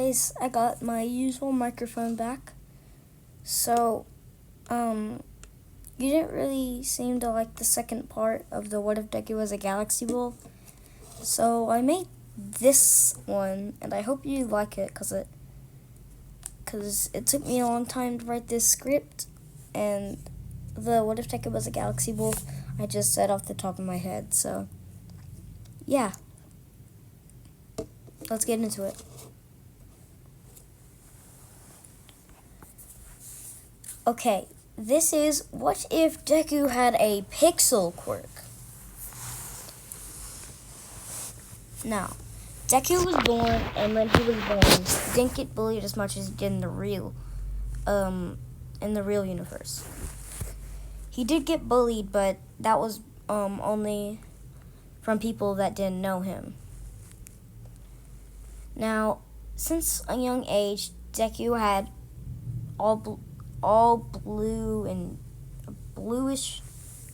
guys, I got my usual microphone back. So, you didn't really seem to like the second part of the What If Deku Was a Galaxy Wolf. So I made this one, and I hope you like it, cause it took me a long time to write this script, and the What If Deku Was a Galaxy Wolf I just said off the top of my head. So, yeah, let's get into it. Okay, this is what if Deku had a pixel quirk? Now, Deku was born, and when he was born, he didn't get bullied as much as he did in the real universe. He did get bullied, but that was only from people that didn't know him. Now, since a young age, Deku had all blue and bluish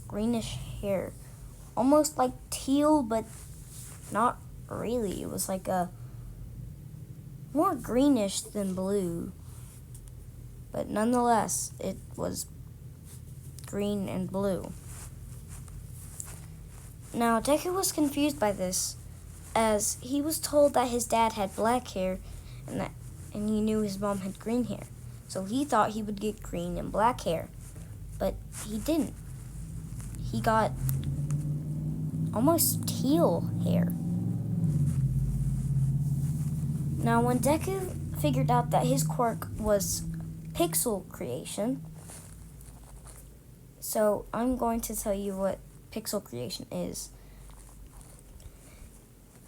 greenish hair, almost like teal, but not really. It was like a more greenish than blue, but nonetheless it was green and blue. Now Deku was confused by this, as he was told that his dad had black hair and he knew his mom had green hair. So he thought he would get green and black hair, but he didn't. He got almost teal hair. Now, when Deku figured out that his quirk was pixel creation, so I'm going to tell you what pixel creation is.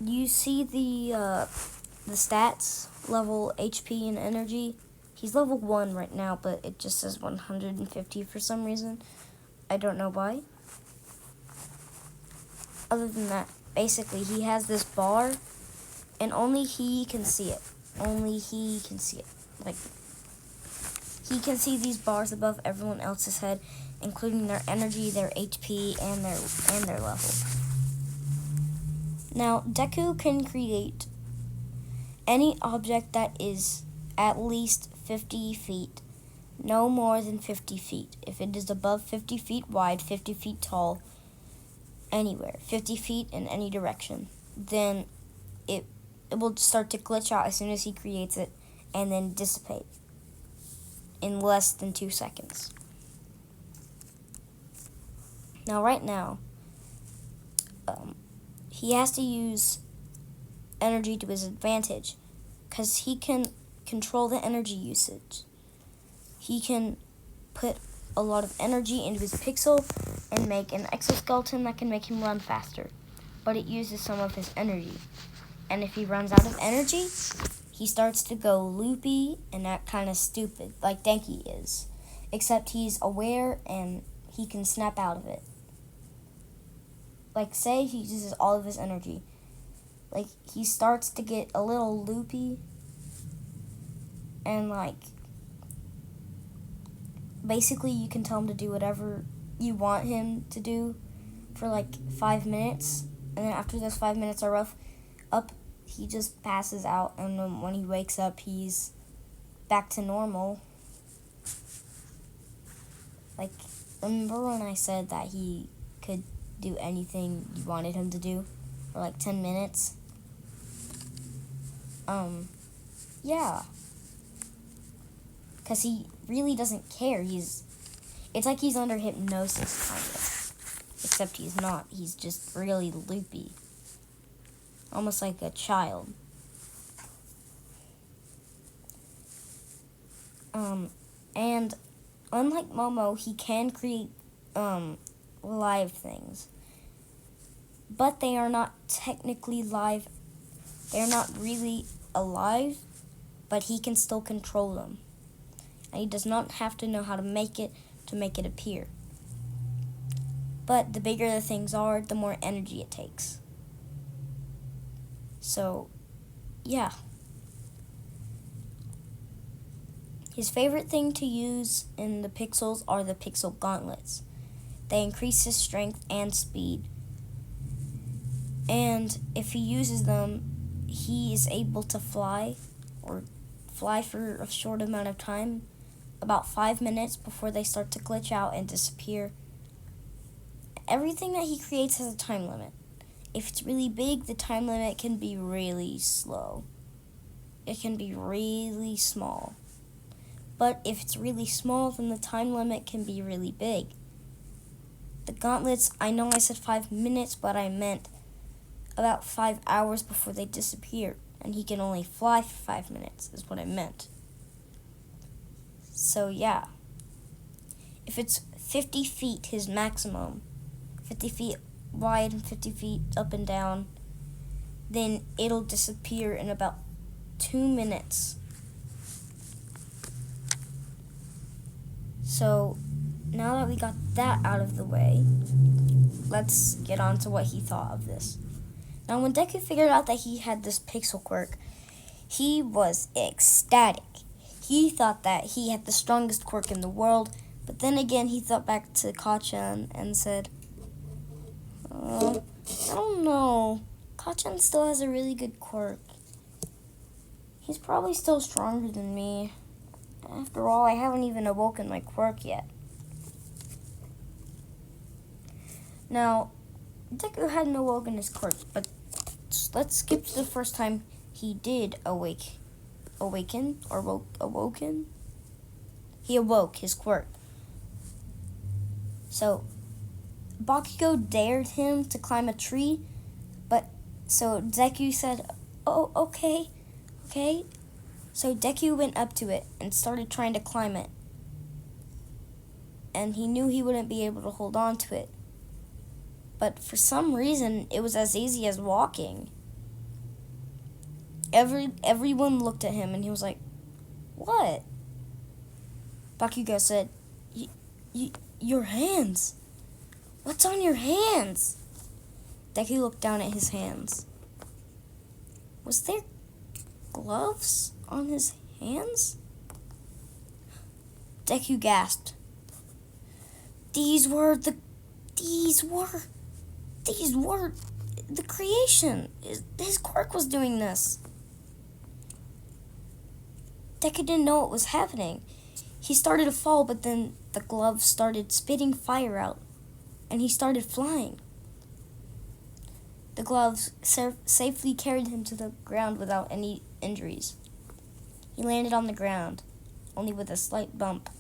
You see the stats, level, HP, and energy. He's level 1 right now, but it just says 150 for some reason. I don't know why. Other than that, basically, he has this bar, and only he can see it. Only he can see it. Like, he can see these bars above everyone else's head, including their energy, their HP, and their level. Now, Deku can create any object that is at least 50 feet, no more than 50 feet. If it is above 50 feet wide, 50 feet tall, anywhere, 50 feet in any direction, then it will start to glitch out as soon as he creates it and then dissipate in less than 2 seconds. Now, right now, he has to use energy to his advantage, because he can control the energy usage. He can put a lot of energy into his pixel and make an exoskeleton that can make him run faster, but it uses some of his energy. And if he runs out of energy, he starts to go loopy and act kind of stupid, like Denki is, except he's aware and he can snap out of it. Like, say he uses all of his energy. Like, he starts to get a little loopy and, like, basically you can tell him to do whatever you want him to do for, like, 5 minutes. And then after those 5 minutes are up, he just passes out. And then when he wakes up, he's back to normal. Like, remember when I said that he could do anything you wanted him to do for, like, 10 minutes? Yeah. Because he really doesn't care. It's like he's under hypnosis, kind of. Except he's not. He's just really loopy. Almost like a child. And unlike Momo, he can create, live things. But they are not technically live. They're not really alive, but he can still control them. And he does not have to know how to make it appear. But the bigger the things are, the more energy it takes. So, yeah. His favorite thing to use in the pixels are the pixel gauntlets. They increase his strength and speed. And if he uses them, he is able to fly or fly for a short amount of time, about 5 minutes before they start to glitch out and disappear. Everything that he creates has a time limit. If it's really big, the time limit can be really slow. It can be really small. But if it's really small, then the time limit can be really big. The gauntlets, I know I said 5 minutes, but I meant about 5 hours before they disappear. And he can only fly for 5 minutes, is what I meant. So yeah. If it's 50 feet, his maximum, 50 feet wide and 50 feet up and down, then it'll disappear in about 2 minutes. So now that we got that out of the way, let's get on to what he thought of this. Now when Deku figured out that he had this pixel quirk, he was ecstatic. He thought that he had the strongest quirk in the world, but then again he thought back to Kachan and said, I don't know. Kachan still has a really good quirk. He's probably still stronger than me. After all, I haven't even awoken my quirk yet. Now, Deku hadn't awoken his quirk, but let's skip to the first time he did awoken. He awoke his quirk. So, Bakugo dared him to climb a tree, but so Deku said, "Oh, okay." So Deku went up to it and started trying to climb it. And he knew he wouldn't be able to hold on to it. But for some reason, it was as easy as walking. Everyone looked at him and he was like, "What?" Bakugo said, Your hands. What's on your hands?" Deku looked down at his hands. Was there gloves on his hands? Deku gasped. These were the creation. His quirk was doing this. Deku didn't know what was happening. He started to fall, but then the gloves started spitting fire out, and he started flying. The gloves safely carried him to the ground without any injuries. He landed on the ground, only with a slight bump.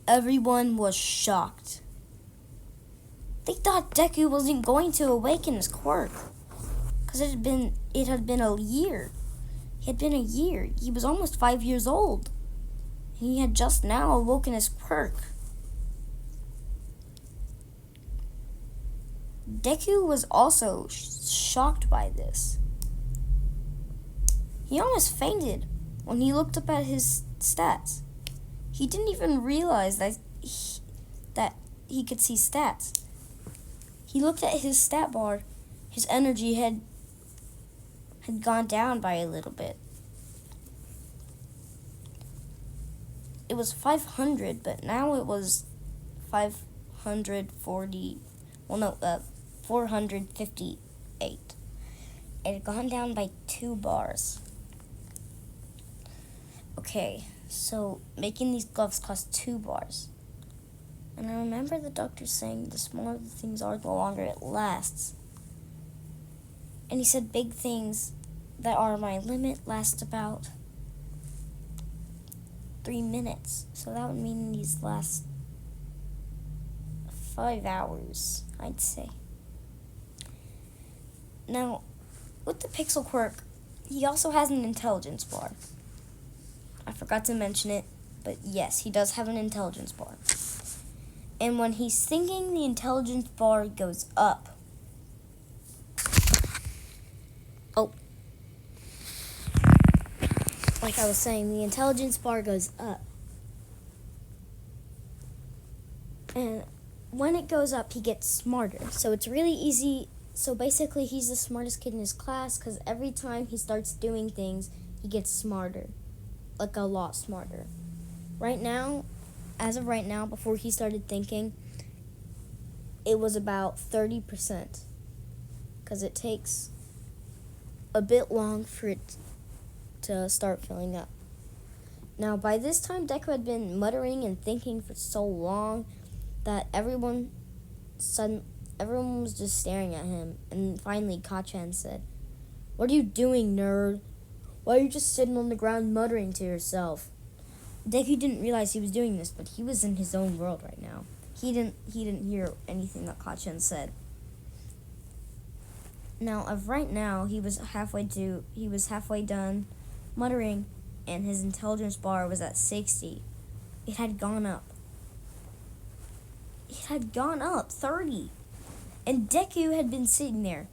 Everyone was shocked. They thought Deku wasn't going to awaken his quirk, because it had been a year. It had been a year. He was almost 5 years old. He had just now awoken his quirk. Deku was also shocked by this. He almost fainted when he looked up at his stats. He didn't even realize that he could see stats. He looked at his stat bar. His energy had gone down by a little bit. It was 500, but now it was 458. It had gone down by 2 bars. Okay, so making these gloves cost 2 bars. And I remember the doctor saying the smaller the things are, the longer it lasts. And he said big things that are my limit last about 3 minutes. So that would mean these last 5 hours, I'd say. Now, with the Pixel Quirk, he also has an intelligence bar. I forgot to mention it, but yes, he does have an intelligence bar. And when he's thinking, the intelligence bar goes up. Oh. Like I was saying, the intelligence bar goes up. And when it goes up, he gets smarter. So it's really easy. So basically, he's the smartest kid in his class because every time he starts doing things, he gets smarter. Like a lot smarter. Right now, as of right now, before he started thinking, it was about 30%. Because it takes a bit long for it to start filling up. Now, by this time, Deku had been muttering and thinking for so long that everyone was just staring at him. And finally, Kachan said, "What are you doing, nerd? Why are you just sitting on the ground muttering to yourself?" Deku didn't realize he was doing this, but he was in his own world right now. He didn't hear anything that Kachan said. Now, right now, he was halfway done muttering, and his intelligence bar was at 60. It had gone up. It had gone up 30. And Deku had been sitting there.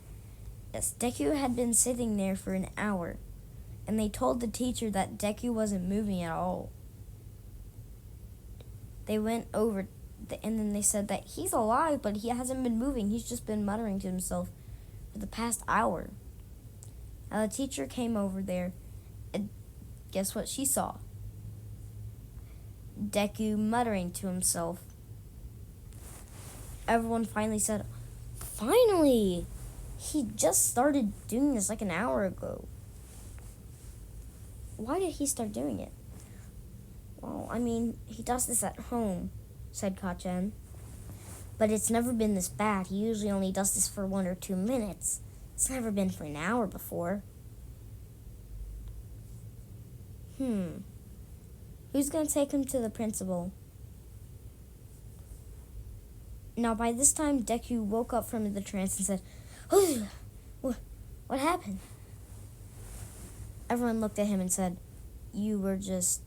Yes, Deku had been sitting there for an hour. And they told the teacher that Deku wasn't moving at all. They went over, and then they said that he's alive, but he hasn't been moving. He's just been muttering to himself for the past hour. Now the teacher came over there, and guess what she saw? Deku muttering to himself. Everyone finally said, "Finally! He just started doing this like an hour ago." Why did he start doing it? Well, I mean, he does this at home, said Kachan. But it's never been this bad. He usually only does this for 1 or 2 minutes. It's never been for an hour before. Who's going to take him to the principal? Now, by this time, Deku woke up from the trance and said, What happened? Everyone looked at him and said, "You were just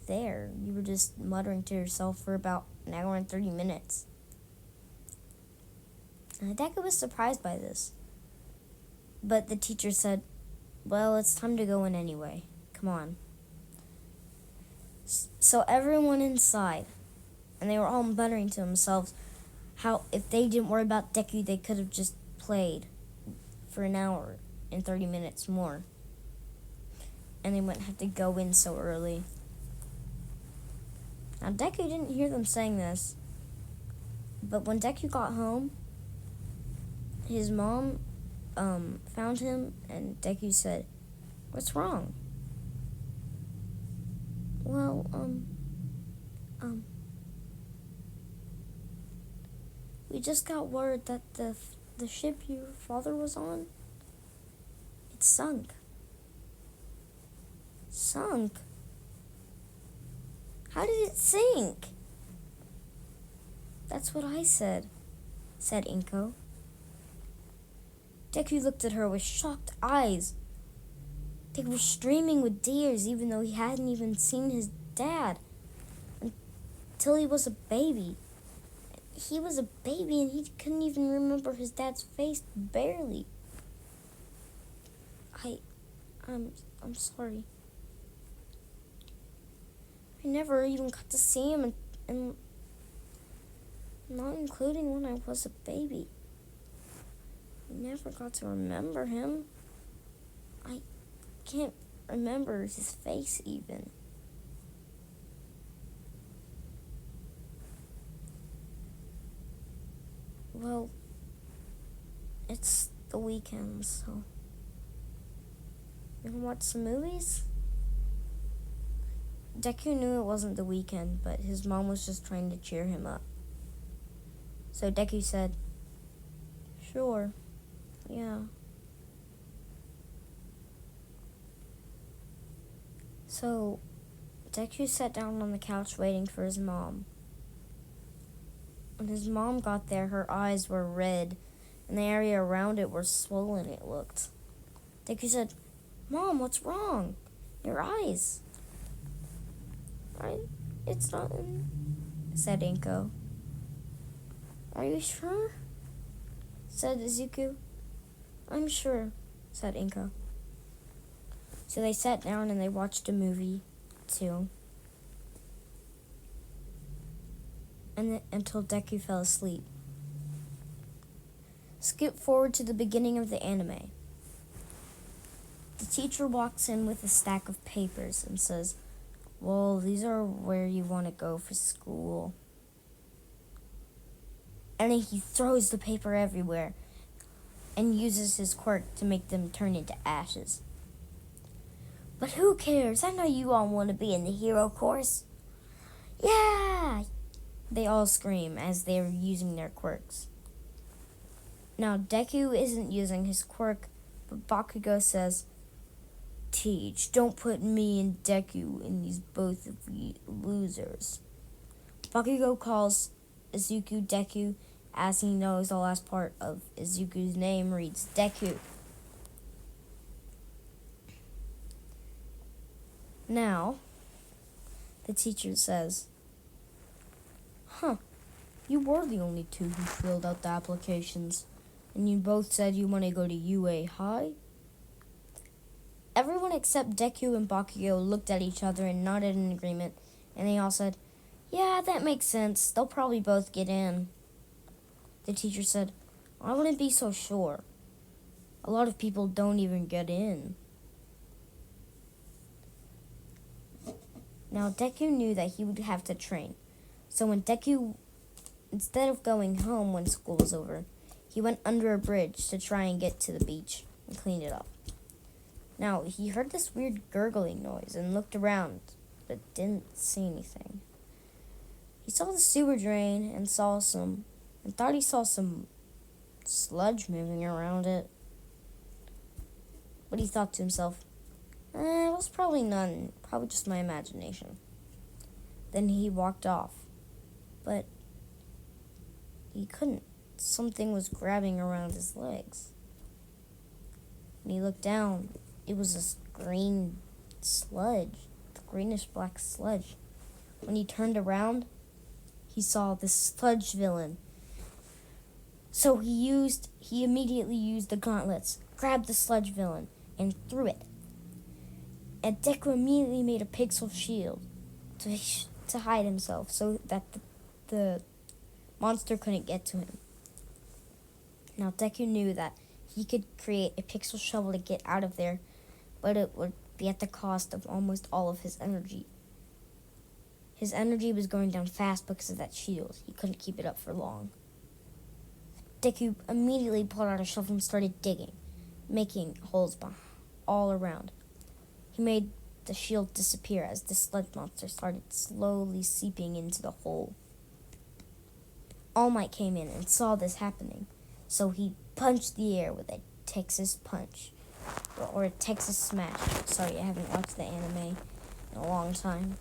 there. You were just muttering to yourself for about an hour and 30 minutes. Deku was surprised by this. But the teacher said, "Well, it's time to go in anyway. Come on." So everyone inside, and they were all muttering to themselves how if they didn't worry about Deku, they could have just played for an hour and 30 minutes more. And they wouldn't have to go in so early. Now, Deku didn't hear them saying this, but when Deku got home, his mom found him, and Deku said, "What's wrong?" "Well, we just got word that the ship your father was on, it sunk." "Sunk? How did it sink?" "That's what I said," said Inko. Deku looked at her with shocked eyes. They were streaming with tears, even though he hadn't even seen his dad until he was a baby. He was a baby and he couldn't even remember his dad's face, barely. I'm sorry. I never even got to see him, and not including when I was a baby. I never got to remember him. I can't remember his face even. Well, it's the weekend, so you wanna watch some movies? Deku knew it wasn't the weekend, but his mom was just trying to cheer him up. So Deku said, "Sure, yeah." So Deku sat down on the couch waiting for his mom. When his mom got there, her eyes were red, and the area around it were swollen, it looked. Deku said, "Mom, what's wrong? Your eyes." "It's nothing," said Inko. "Are you sure?" said Izuku. "I'm sure," said Inko. So they sat down and they watched a movie, too. Until Deku fell asleep. Skip forward to the beginning of the anime. The teacher walks in with a stack of papers and says, "Well, these are where you want to go for school." And then he throws the paper everywhere. and uses his quirk to make them turn into ashes. But who cares? I know you all want to be in the hero course. Yeah! They all scream as they're using their quirks. Now, Deku isn't using his quirk, but Bakugo says, Teach, don't put me and Deku in these both of you losers. Bakugo calls Izuku Deku as he knows the last part of Izuku's name reads Deku. Now, the teacher says, you were the only two who filled out the applications, and you both said you want to go to UA High? Everyone except Deku and Bakugo looked at each other and nodded in agreement, and they all said, yeah, that makes sense. They'll probably both get in. The teacher said, I wouldn't be so sure. A lot of people don't even get in. Now, Deku knew that he would have to train. So when Deku, instead of going home when school was over, he went under a bridge to try and get to the beach and clean it up. Now, he heard this weird gurgling noise and looked around, but didn't see anything. He saw the sewer drain and thought he saw some sludge moving around it. But he thought to himself, it was probably none, probably just my imagination. Then he walked off, but he couldn't. Something was grabbing around his legs. When he looked down, it was this green sludge, greenish black sludge. When he turned around, he saw this sludge villain. So he immediately used the gauntlets, grabbed the sludge villain, and threw it. And Deku immediately made a pixel shield to hide himself so that the monster couldn't get to him. Now Deku knew that he could create a pixel shovel to get out of there, but it would be at the cost of almost all of his energy. His energy was going down fast because of that shield. He couldn't keep it up for long. Deku immediately pulled out a shovel and started digging, making holes all around. He made the shield disappear as the sludge monster started slowly seeping into the hole. All Might came in and saw this happening, so he punched the air with a Texas punch, or a Texas smash. Sorry, I haven't watched the anime in a long time.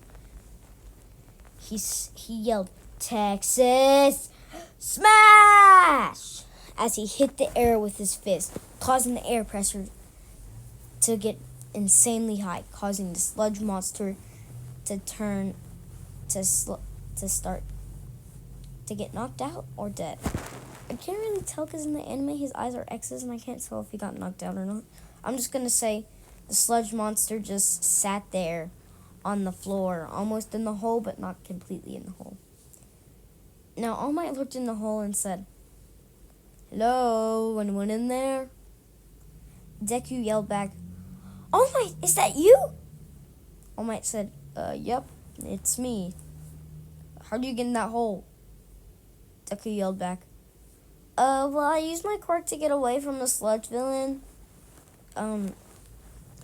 He yelled, Texas smash! As he hit the air with his fist, causing the air pressure to get insanely high, causing the sludge monster to get knocked out or dead. I can't really tell because in the anime his eyes are X's and I can't tell if he got knocked out or not. I'm just going to say the sludge monster just sat there on the floor, almost in the hole, but not completely in the hole. Now All Might looked in the hole and said, Hello, anyone in there? Deku yelled back, All Might, is that you? All Might said, yep, it's me. How do you get in that hole? Deku yelled back, well, I used my quirk to get away from the sludge villain.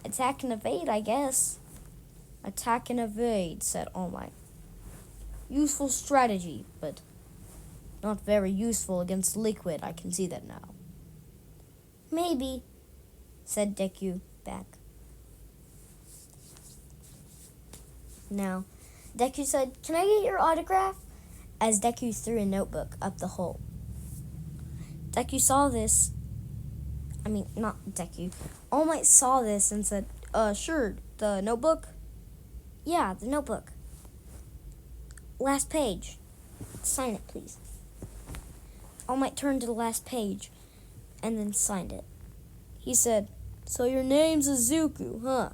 Attack and evade, I guess. Attack and evade, said All Might. Useful strategy, but not very useful against Liquid, I can see that now. Maybe, said Deku back. Now, Deku said, Can I get your autograph? As Deku threw a notebook up the hole. Deku saw this. Not Deku. All Might saw this and said, sure, the notebook? Yeah, the notebook. Last page. Sign it, please. All Might turned to the last page and then signed it. He said, So your name's Izuku, huh?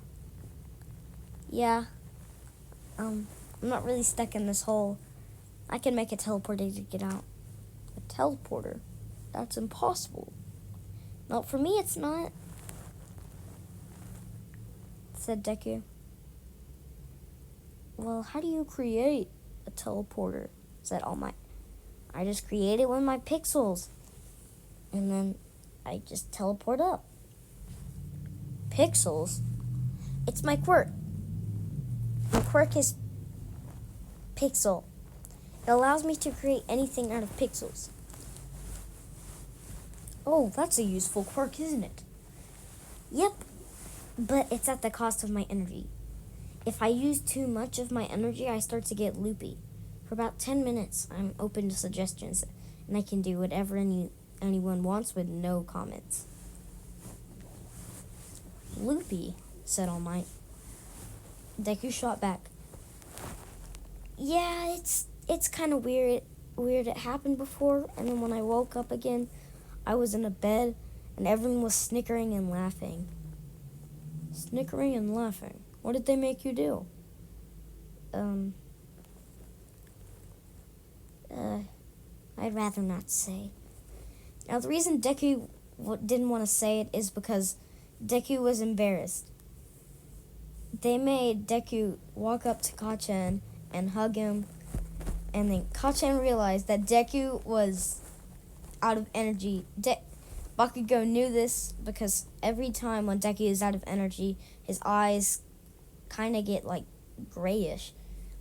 Yeah. I'm not really stuck in this hole. I can make a teleporter to get out. A teleporter? That's impossible. Not for me, it's not, said Deku. Well, how do you create a teleporter? Said All Might. I just create it with my pixels. And then I just teleport up. Pixels? It's my quirk. My quirk is pixel. It allows me to create anything out of pixels. Oh, that's a useful quirk, isn't it? Yep, but it's at the cost of my energy. If I use too much of my energy, I start to get loopy. For about 10 minutes, I'm open to suggestions, and I can do whatever anyone wants with no comments. Loopy, said All Might. Deku shot back. Yeah, it's kind of weird. It happened before, and then when I woke up again, I was in a bed, and everyone was snickering and laughing. Snickering and laughing? What did they make you do? I'd rather not say. Now, the reason Deku didn't want to say it is because Deku was embarrassed. They made Deku walk up to Kacchan and hug him, and then Kacchan realized that Deku was out of energy. Bakugo knew this because every time when Deku is out of energy, his eyes kind of get like grayish.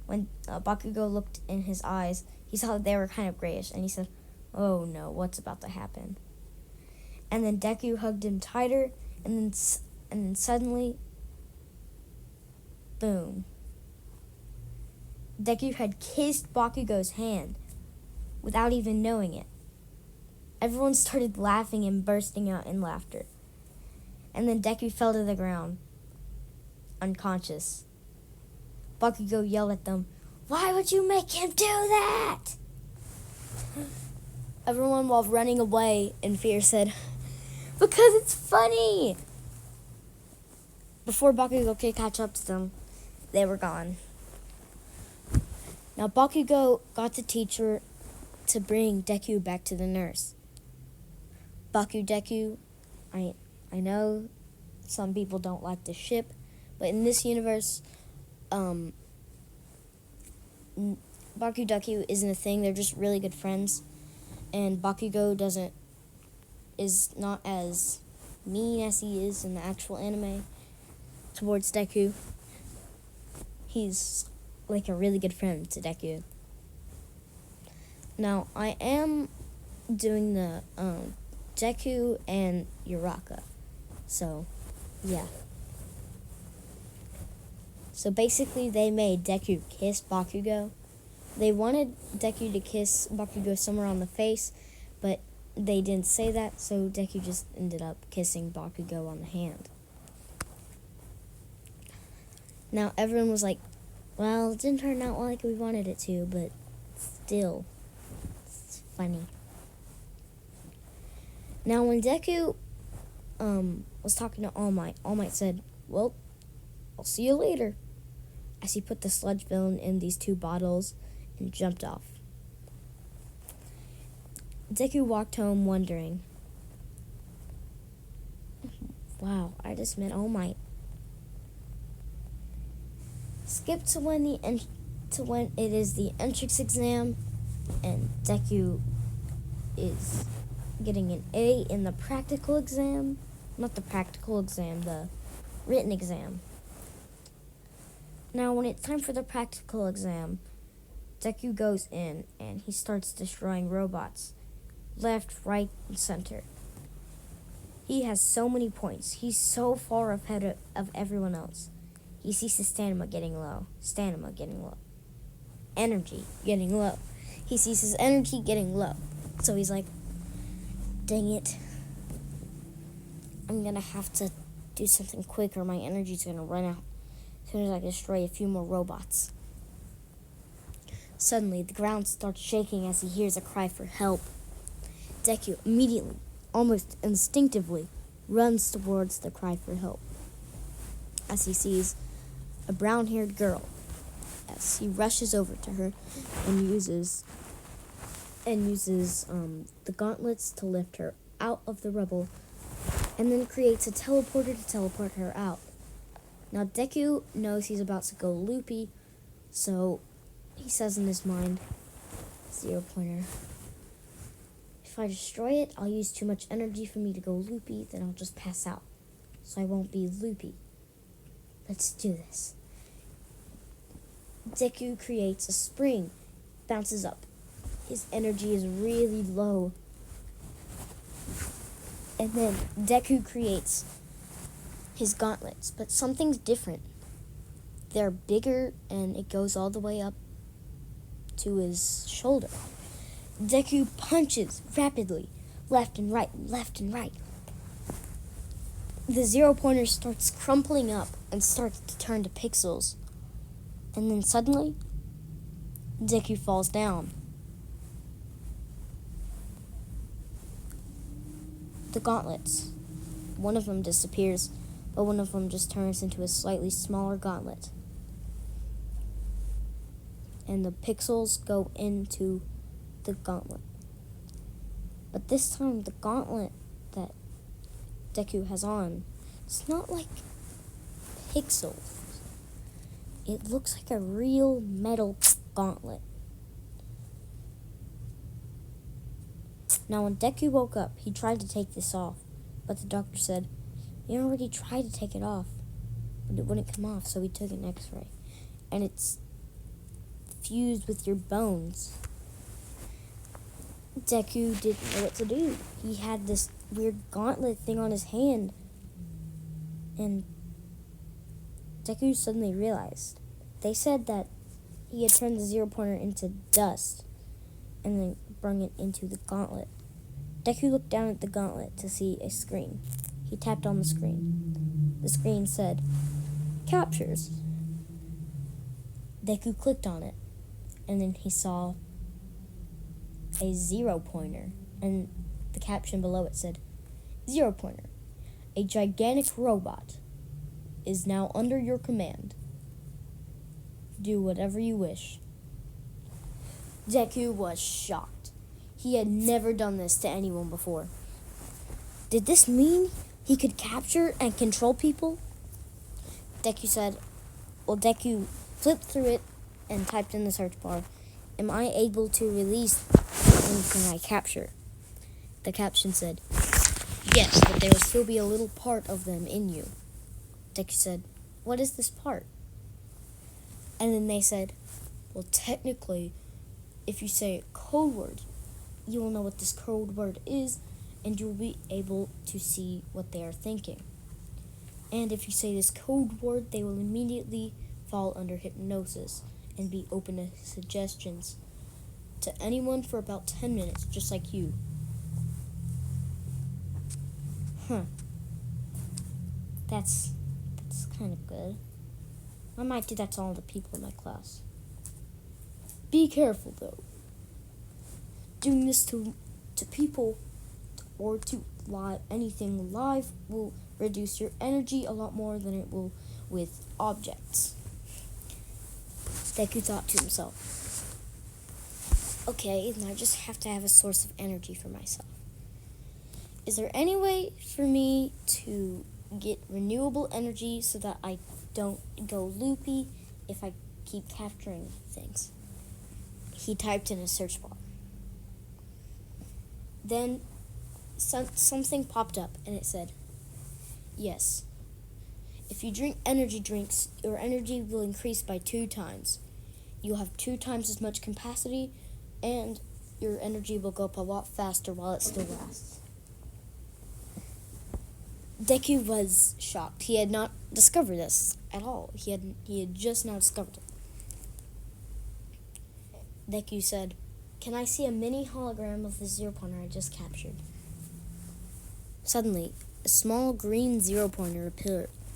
When Bakugo looked in his eyes, he saw that they were kind of grayish, and he said, "Oh no, what's about to happen?" And then Deku hugged him tighter, and then suddenly, boom. Deku had kissed Bakugo's hand without even knowing it. Everyone started laughing and bursting out in laughter. And then Deku fell to the ground, unconscious. Bakugo yelled at them, "Why would you make him do that?" Everyone, while running away in fear, said, "Because it's funny!" Before Bakugo could catch up to them, they were gone. Now Bakugo got the teacher to bring Deku back to the nurse. Deku, I know some people don't like the ship, but in this universe, Deku isn't a thing. They're just really good friends, and Bakugo is not as mean as he is in the actual anime towards Deku. He's like a really good friend to Deku. Now, I am doing the Deku and Uraka. So, yeah. So basically, they made Deku kiss Bakugo. They wanted Deku to kiss Bakugo somewhere on the face, but they didn't say that, so Deku just ended up kissing Bakugo on the hand. Now, everyone was like, well, it didn't turn out like we wanted it to, but still, it's funny. Now, when Deku was talking to All Might said, "Well, I'll see you later," as he put the sludge villain in these 2 bottles and jumped off. Deku walked home wondering, wow, I just met All Might. Skip to when it is the entrance exam, and Deku is getting an A in the practical exam. Not the practical exam, the written exam. Now, when it's time for the practical exam, Deku goes in and he starts destroying robots, left, right, and center. He has so many points. He's so far ahead of everyone else. He sees his stamina getting low. Energy getting low. He sees his energy getting low. So he's like, dang it. I'm going to have to do something quick or my energy's going to run out as soon as I destroy a few more robots. Suddenly, the ground starts shaking as he hears a cry for help. Deku immediately, almost instinctively, runs towards the cry for help as he sees a brown-haired girl. As he rushes over to her and uses the gauntlets to lift her out of the rubble, and then creates a teleporter to teleport her out. Now Deku knows he's about to go loopy, so he says in his mind, 0 pointer, if I destroy it, I'll use too much energy for me to go loopy, then I'll just pass out. So I won't be loopy. Let's do this. Deku creates a spring, bounces up. His energy is really low. And then Deku creates his gauntlets, but something's different. They're bigger and it goes all the way up to his shoulder. Deku punches rapidly, left and right, left and right. The 0-pointer starts crumpling up and starts to turn to pixels. And then suddenly, Deku falls down. The gauntlets. One of them disappears, but one of them just turns into a slightly smaller gauntlet. And the pixels go into the gauntlet. But this time, the gauntlet that Deku has on, it's not like pixels. It looks like a real metal gauntlet. Now, when Deku woke up, he tried to take this off, but the doctor said, "You already tried to take it off, but it wouldn't come off," so he took an x-ray. And it's fused with your bones. Deku didn't know what to do. He had this weird gauntlet thing on his hand. And Deku suddenly realized. They said that he had turned the 0-pointer into dust and then brung it into the gauntlet. Deku looked down at the gauntlet to see a screen. He tapped on the screen. The screen said, "Captures." Deku clicked on it, and then he saw a 0-pointer, and the caption below it said, "0-pointer, a gigantic robot, is now under your command. Do whatever you wish." Deku was shocked. He had never done this to anyone before. Did this mean he could capture and control people? Deku flipped through it and typed in the search bar, "Am I able to release anything I capture?" The caption said, "Yes, but there will still be a little part of them in you." Deku said, "What is this part?" And then they said, "Well, technically, if you say a code word, you will know what this code word is, and you will be able to see what they are thinking. And if you say this code word, they will immediately fall under hypnosis and be open to suggestions to anyone for about 10 minutes, just like you." That's kind of good. I might do that to all the people in my class. Be careful, though. Doing this to people or to anything live will reduce your energy a lot more than it will with objects. Deku thought to himself, "Okay, then I just have to have a source of energy for myself. Is there any way for me to get renewable energy so that I don't go loopy if I keep capturing things?" He typed in a search bar. Then something popped up and it said, "Yes, if you drink energy drinks, your energy will increase by 2 times. You'll have 2 times as much capacity, and your energy will go up a lot faster while it still lasts." Deku was shocked. He had not discovered this at all. He had just now discovered it. Deku said, "Can I see a mini hologram of the 0-pointer I just captured?" Suddenly, a small green 0-pointer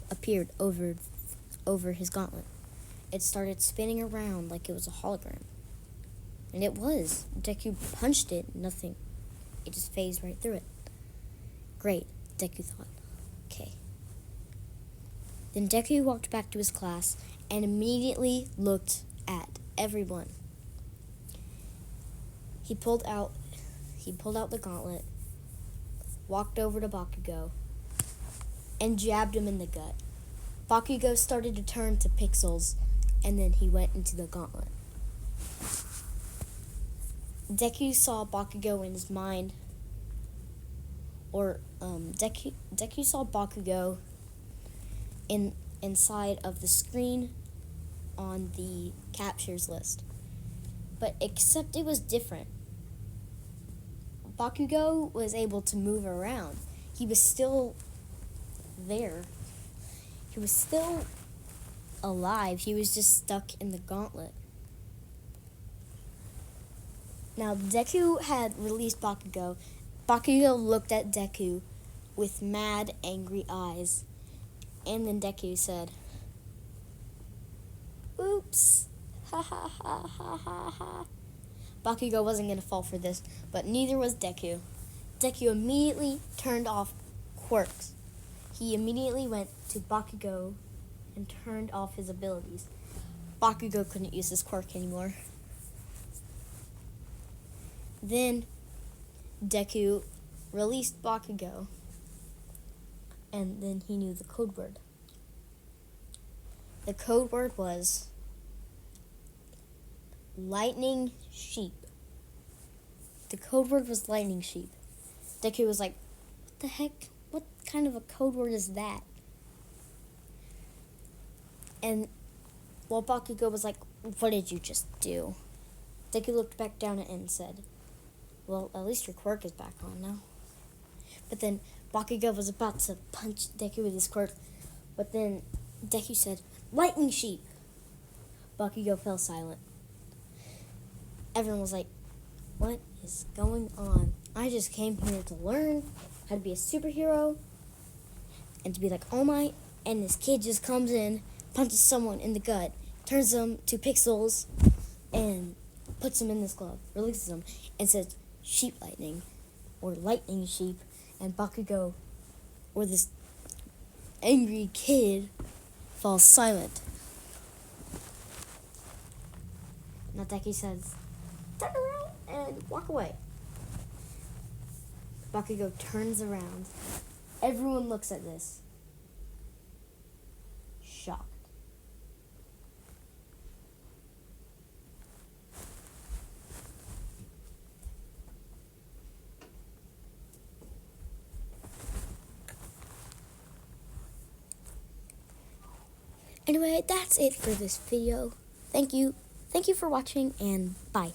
appeared over his gauntlet. It started spinning around like it was a hologram. And it was. Deku punched it, nothing. It just phased right through it. Great, Deku thought. Okay. Then Deku walked back to his class and immediately looked at everyone. He pulled out the gauntlet, walked over to Bakugo, and jabbed him in the gut. Bakugo started to turn to pixels, and then he went into the gauntlet. Deku saw Bakugo in his mind Deku saw Bakugo inside of the screen on the captures list. But except it was different. Bakugo was able to move around. He was still there. He was still alive. He was just stuck in the gauntlet. Now, Deku had released Bakugo. Bakugo looked at Deku with mad, angry eyes. And then Deku said, "Oops. Ha ha ha ha ha ha." Bakugo wasn't going to fall for this, but neither was Deku. Deku immediately turned off quirks. He immediately went to Bakugo and turned off his abilities. Bakugo couldn't use his quirk anymore. Then Deku released Bakugo, and then he knew the code word. The code word was lightning sheep. The code word was lightning sheep. Deku was like, "What the heck? What kind of a code word is that?" And while Bakugo was like, "What did you just do?" Deku looked back down at him and said, "Well, at least your quirk is back on now." But then Bakugo was about to punch Deku with his quirk, but then Deku said, "Lightning sheep." Bakugo fell silent. Everyone was like, "What is going on? I just came here to learn how to be a superhero and to be like All Might, and this kid just comes in, punches someone in the gut, turns them to pixels, and puts them in this glove, releases them, and says sheep lightning, or lightning sheep," and Bakugo, or this angry kid, falls silent. Now Deku says, "Turn around and walk away." Bakugo turns around. Everyone looks at this, shocked. Anyway, that's it for this video. Thank you for watching, and bye.